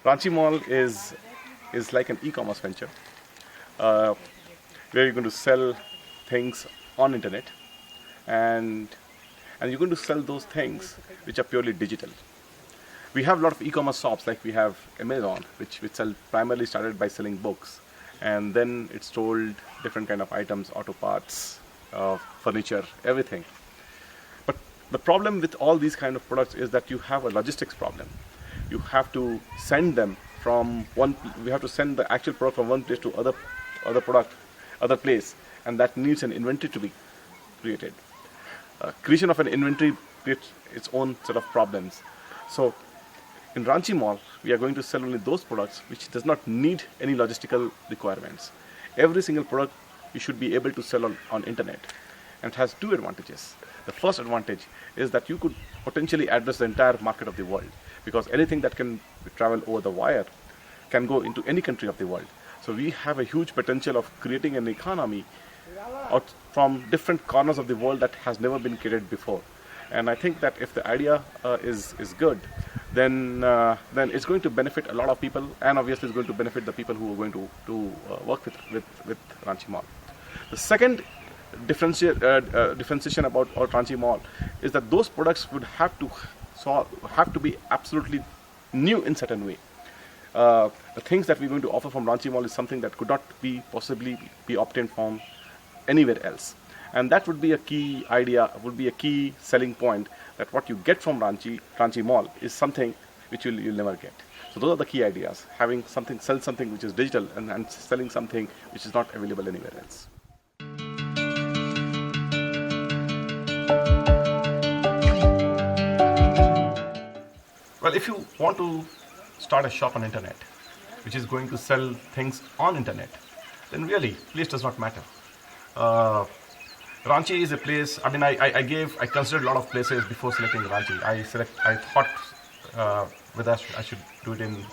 Ranchi Mall is like an e-commerce venture uh, where you're going to sell things on internet, and you're going to sell those things which are purely digital. We have a lot of e-commerce shops, like we have Amazon, which sell primarily started by selling books, and then it sold different kind of items, auto parts, furniture, everything. But the problem with all these kind of products is that you have a logistics problem. You have to send them from one. We have to send the actual product from one place to other place, and that needs an inventory to be created. Creation of an inventory creates its own set of problems. So in Ranchi Mall, we are going to sell only those products which does not need any logistical requirements. Every single product you should be able to sell on internet, and it has two advantages. The first advantage is that you could potentially address the entire market of the world, because anything that can travel over the wire can go into any country of the world. So we have a huge potential of creating an economy out from different corners of the world that has never been created before. And I think that if the idea is good, then it's going to benefit a lot of people, and obviously it's going to benefit the people who are going to work with Ranchi Mall. The second differentiation about Ranchi Mall is that those products would have to be absolutely new in certain way. The things that we're going to offer from Ranchi Mall is something that could not possibly be obtained from anywhere else. And that would be a key idea, would be a key selling point, that what you get from Ranchi Mall is something which you'll never get. So those are the key ideas: sell something which is digital, and selling something which is not available anywhere else. Well, if you want to start a shop on internet, which is going to sell things on internet, then really, place does not matter. Ranchi is a place. I mean, I considered a lot of places before selecting Ranchi. I thought whether I should do it in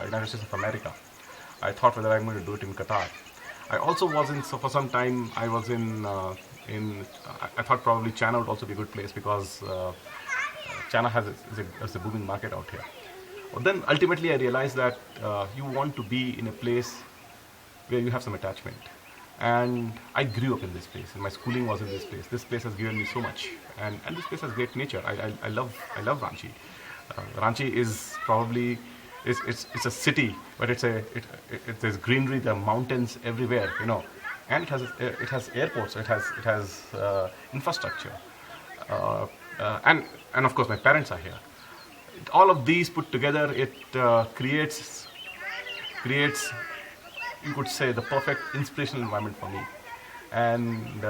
United States of America. I thought whether I'm going to do it in Qatar. I also was for some time. I was in. I thought probably China would also be a good place, because China is a booming market out here. But then ultimately I realized that you want to be in a place where you have some attachment. And I grew up in this place, and my schooling was in this place. This place has given me so much, and this place has great nature. I love Ranchi. Ranchi is probably it's a city, but there's greenery, there are mountains everywhere, and it has airports, it has infrastructure, and of course my parents are here. All of these put together, it creates, you could say, the perfect inspirational environment for me. And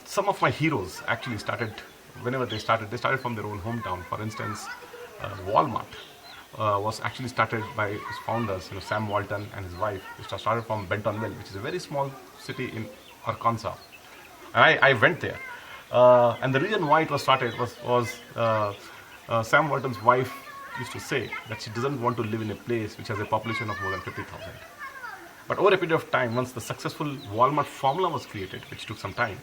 some of my heroes actually started from their own hometown. For instance, Walmart was actually started by its founders, Sam Walton and his wife. It started from Bentonville, which is a very small city in Arkansas. And I went there. And the reason why it was started was Sam Walton's wife used to say that she doesn't want to live in a place which has a population of more than 50,000. But over a period of time, once the successful Walmart formula was created, which took some time,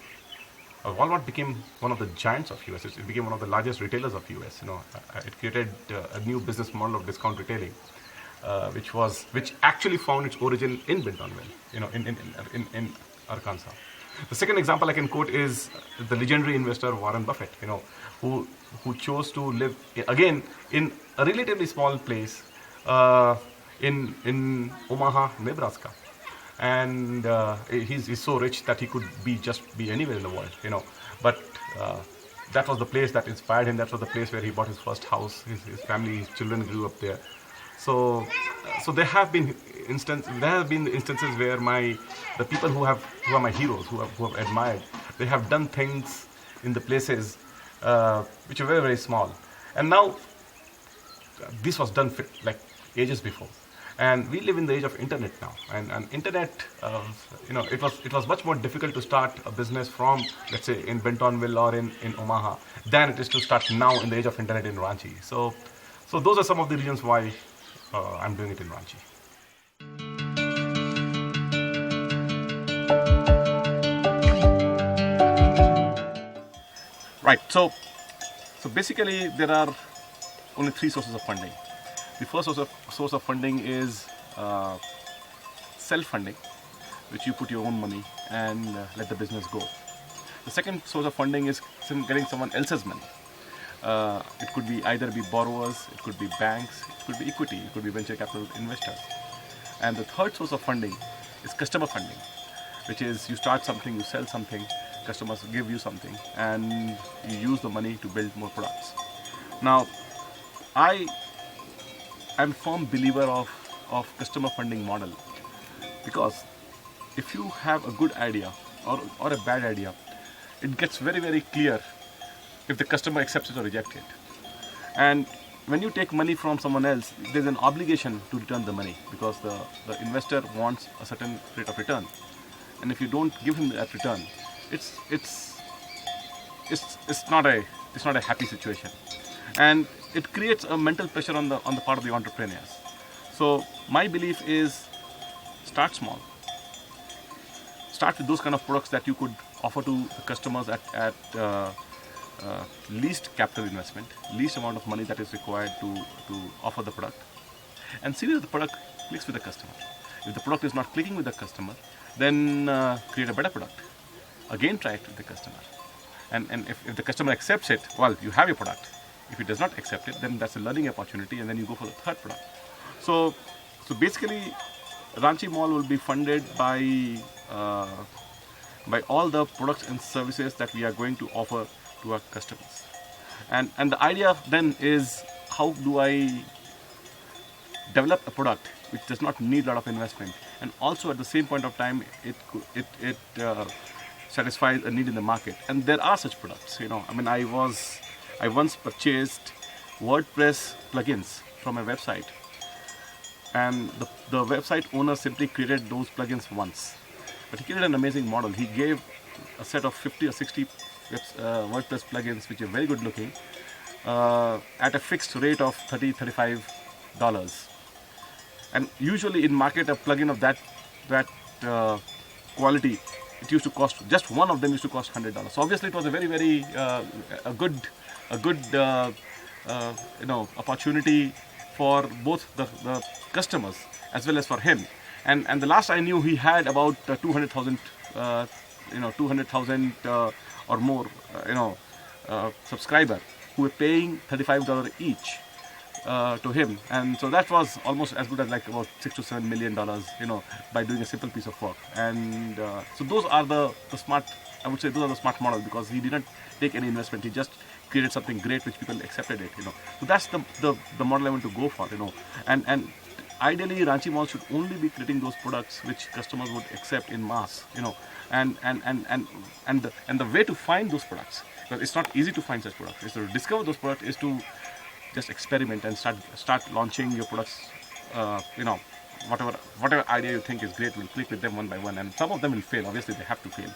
Walmart became one of the giants of US. It became one of the largest retailers of US. It created a new business model of discount retailing, which actually found its origin in Bentonville, in Arkansas. The second example I can quote is the legendary investor Warren Buffett, who chose to live again in a relatively small place in Omaha, Nebraska, and he's so rich that he could be anywhere in the world, But that was the place that inspired him. That was the place where he bought his first house. His family, his children grew up there. So there have been instances where the people who are my heroes, who have admired, they have done things in the places which are very, very small. And now this was done like ages before. And we live in the age of internet now. And internet, it was much more difficult to start a business from, let's say, in Bentonville or in Omaha than it is to start now in the age of internet in Ranchi. So those are some of the reasons why I'm doing it in Ranchi. Right. So basically there are only three sources of funding. The first source of funding is self-funding, which you put your own money and let the business go. The second source of funding is getting someone else's money. It could be either be borrowers, it could be banks, it could be equity, it could be venture capital investors. And the third source of funding is customer funding, which is you start something, you sell something, customers give you something, and you use the money to build more products. Now, I am a firm believer of customer funding model, because if you have a good idea or a bad idea, it gets very, very clear if the customer accepts it or rejects it. And when you take money from someone else, there's an obligation to return the money, because the investor wants a certain rate of return. And if you don't give him that return, it's not a happy situation, and it creates a mental pressure on the part of the entrepreneurs. So my belief is, start small. Start with those kind of products that you could offer to the customers at least capital investment, least amount of money that is required to offer the product, and see if the product clicks with the customer. If the product is not clicking with the customer, then create a better product. Again, try it with the customer. And if the customer accepts it, well, you have your product. If it does not accept it, then that's a learning opportunity, and then you go for the third product. So basically, Ranchi Mall will be funded by all the products and services that we are going to offer to our customers. And the idea then is, how do I develop a product which does not need a lot of investment, and also at the same point of time it satisfies a need in the market. And there are such products. I mean, I once purchased WordPress plugins from a website, and the website owner simply created those plugins once, but he created an amazing model. He gave a set of 50 or 60 WordPress plugins, which are very good looking, at a fixed rate of $35. And usually in market, a plugin of that quality, it used to cost, just one of them used to cost $100. So obviously it was a very, very a good opportunity for both the customers as well as for him. And the last I knew, he had about 200,000 or more subscriber who were paying $35 each to him. And so that was almost as good as like about $6 to $7 million, by doing a simple piece of work. And so those are the smart, I would say those are the smart models, because he didn't take any investment. He just created something great which people accepted it. So that's the model I want to go for. And ideally, Ranchi Mall should only be creating those products which customers would accept in mass. And the way to find those products, because it's not easy to find such products, is to discover those products, is to just experiment and start launching your products. Whatever idea you think is great, will click with them one by one, and some of them will fail. Obviously, they have to fail,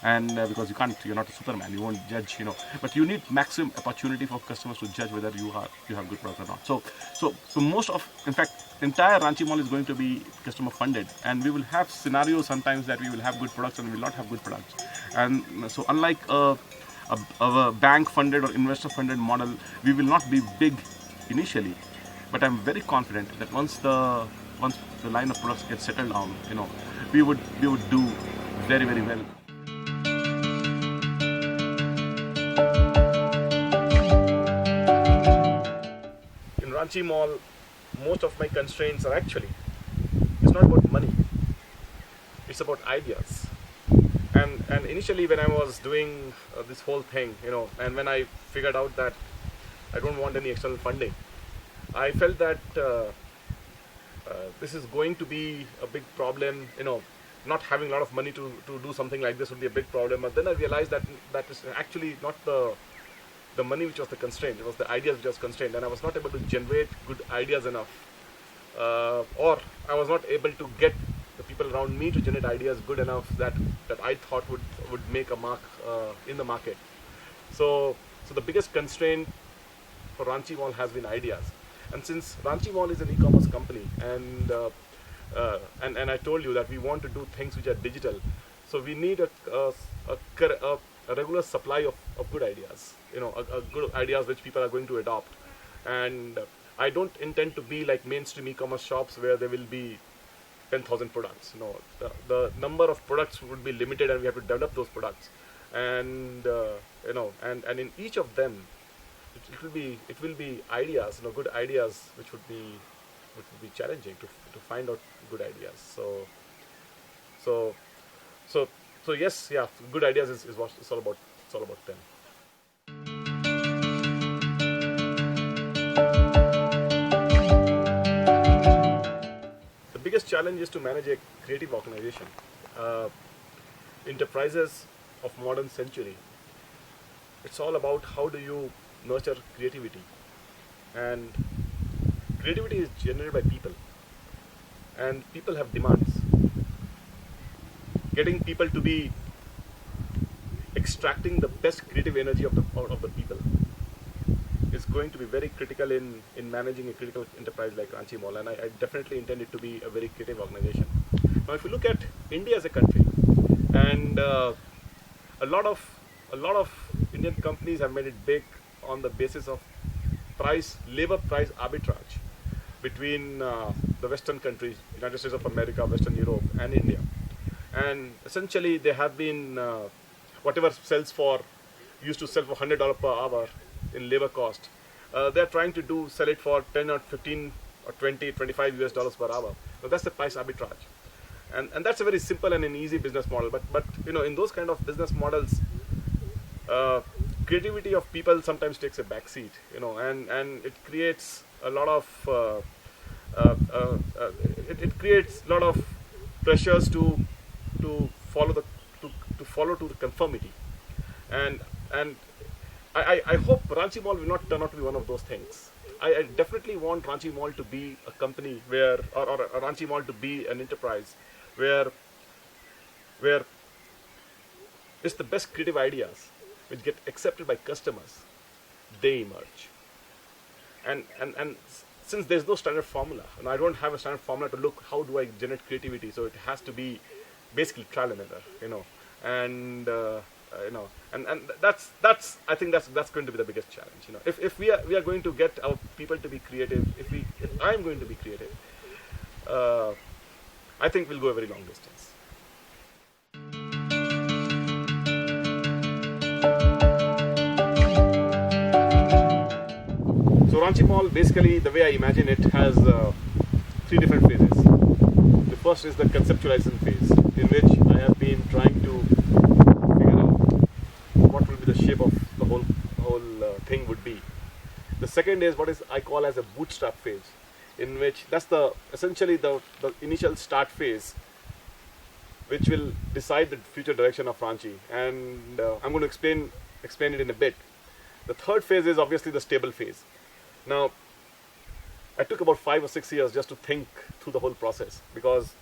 and because you're not a Superman, you won't judge, but you need maximum opportunity for customers to judge whether you have good products or not. So most of, in fact, entire Ranchi Mall is going to be customer funded, and we will have scenarios sometimes that we will have good products and we will not have good products. And so unlike a bank funded or investor funded model, we will not be big initially, but I'm very confident that once the line of products gets settled down, we would do very, very well. In Ranchi Mall, most of my constraints are actually, it's not about money, it's about ideas. And initially, when I was doing this whole thing, and when I figured out that I don't want any external funding, I felt that this is going to be a big problem. Not having a lot of money to do something like this would be a big problem. But then I realized that is actually not the money which was the constraint. It was the ideas which was constrained, and I was not able to generate good ideas enough, or I was not able to get the people around me to generate ideas good enough that I thought would make a mark in the market. So the biggest constraint for Ranchi Mall has been ideas. And since Ranchi Mall is an e-commerce company, and I told you that we want to do things which are digital, so we need a regular supply of good ideas, good ideas which people are going to adopt. And I don't intend to be like mainstream e-commerce shops where there will be 10,000 products. No, the number of products would be limited, and we have to develop those products. And and in each of them, it will be ideas, good ideas, which would be challenging to find out good ideas. So so so yes, yeah, good ideas is what it's all about. It's all about them. The biggest challenge is to manage a creative organization. Uh, Enterprises of modern century, it's all about how do you nurture creativity. And creativity is generated by people, and people have demands. Getting people to be extracting the best creative energy out of the people is going to be very critical in managing a critical enterprise like Ranchi Mall, and I definitely intend it to be a very creative organization. Now, if you look at India as a country, and a lot of Indian companies have made it big on the basis of labor price arbitrage between the Western countries, United States of America, Western Europe, and India. And essentially, they have been whatever used to sell for $100 per hour in labor cost. They're trying to sell it for 10 or 15 or 20, 25 US dollars per hour. Now that's the price arbitrage, and that's a very simple and an easy business model. But in those kind of business models, creativity of people sometimes takes a backseat. And it creates a lot of it creates a lot of pressures to follow to the conformity. And I hope Ranchi Mall will not turn out to be one of those things. I definitely want Ranchi Mall to be a company or Ranchi Mall to be an enterprise where it's the best creative ideas which get accepted by customers, they emerge. And since there's no standard formula, and I don't have a standard formula to look how do I generate creativity, so it has to be basically trial and error, and that's I think that's going to be the biggest challenge. If we are going to get our people to be creative, if I'm going to be creative, I think we'll go a very long distance. So Ranchi Mall, basically, the way I imagine it, has 3 different phases. The first is the conceptualization phase, in which I have been trying to figure out what will be the shape of the whole thing would be. The second is what I call as a bootstrap phase, in which that's essentially the initial start phase, which will decide the future direction of Ranchi. And I'm going to explain it in a bit. The third phase is obviously the stable phase. Now, I took about 5 or 6 years just to think through the whole process, because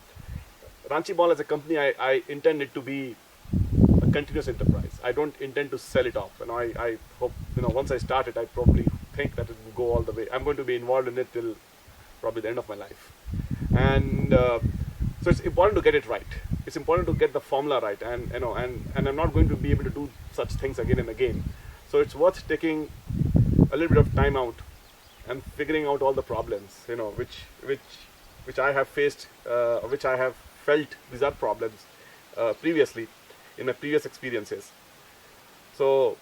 Ranchi Mall as a company, I intend it to be a continuous enterprise. I don't intend to sell it off. I hope, once I start it, I probably think that it will go all the way. I'm going to be involved in it till probably the end of my life. And so it's important to get it right. It's important to get the formula right, and I'm not going to be able to do such things again and again. So it's worth taking a little bit of time out and figuring out all the problems, which I have faced, which I have felt these are problems previously in my previous experiences. So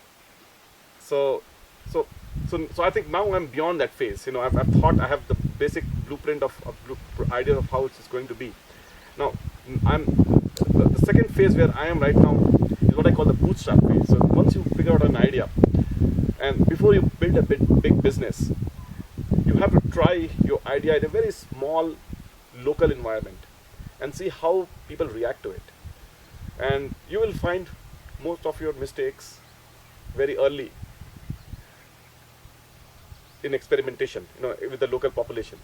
I think now I'm beyond that phase. I've thought I have the basic blueprint of idea of how it's going to be. Now, the second phase where I am right now is what I call the bootstrap phase. So once you figure out an idea, and before you build a big business, you have to try your idea in a very small local environment and see how people react to it. And you will find most of your mistakes very early in experimentation, with the local population.